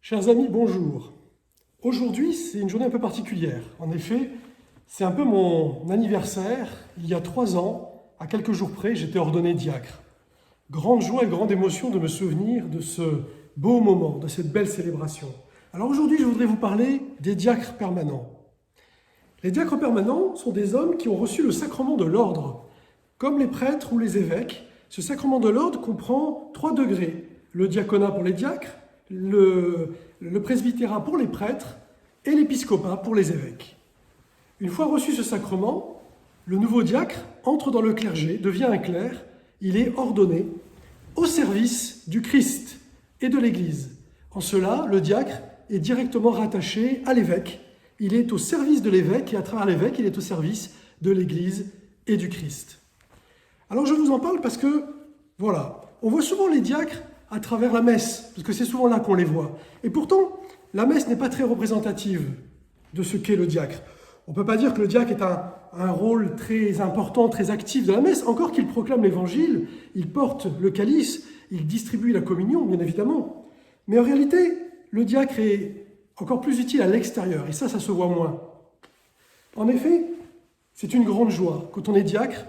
Chers amis, bonjour. Aujourd'hui, c'est une journée un peu particulière. En effet, c'est un peu mon anniversaire. Il y a 3 ans, à quelques jours près, j'étais ordonné diacre. Grande joie et grande émotion de me souvenir de ce beau moment, de cette belle célébration. Alors aujourd'hui, je voudrais vous parler des diacres permanents. Les diacres permanents sont des hommes qui ont reçu le sacrement de l'ordre. Comme les prêtres ou les évêques, ce sacrement de l'ordre comprend 3 degrés. Le diaconat pour les diacres, le presbytérat pour les prêtres et l'épiscopat pour les évêques. Une fois reçu ce sacrement, le nouveau diacre entre dans le clergé, devient un clerc, il est ordonné au service du Christ et de l'Église. En cela, le diacre est directement rattaché à l'évêque. Il est au service de l'évêque et à travers l'évêque, il est au service de l'Église et du Christ. Alors je vous en parle parce que, voilà, on voit souvent les diacres à travers la messe, parce que c'est souvent là qu'on les voit. Et pourtant, la messe n'est pas très représentative de ce qu'est le diacre. On ne peut pas dire que le diacre est un rôle très important, très actif de la messe, encore qu'il proclame l'évangile, il porte le calice, il distribue la communion, bien évidemment. Mais en réalité, le diacre est encore plus utile à l'extérieur, et ça se voit moins. En effet, c'est une grande joie, quand on est diacre,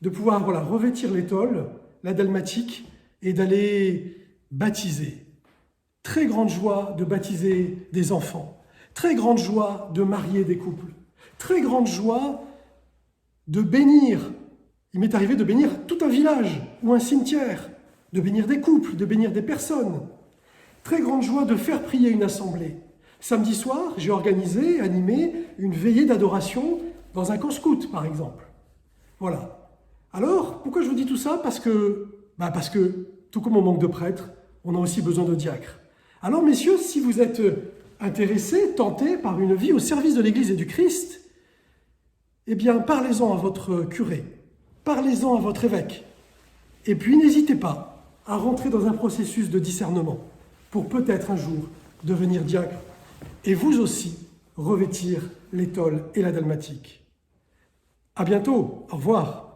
de pouvoir revêtir l'étole, la dalmatique, et d'aller baptiser. Très grande joie de baptiser des enfants. Très grande joie de marier des couples. Très grande joie de bénir. Il m'est arrivé de bénir tout un village ou un cimetière, de bénir des couples, de bénir des personnes. Très grande joie de faire prier une assemblée. Samedi soir, j'ai organisé, animé une veillée d'adoration dans un camp scout, par exemple. Voilà. Alors, pourquoi je vous dis tout ça ? Parce que, tout comme on manque de prêtres, on a aussi besoin de diacres. Alors, messieurs, si vous êtes intéressés, tentés par une vie au service de l'Église et du Christ, eh bien, parlez-en à votre curé, parlez-en à votre évêque. Et puis, n'hésitez pas à rentrer dans un processus de discernement pour peut-être un jour devenir diacre et vous aussi revêtir l'étole et la dalmatique. À bientôt, au revoir.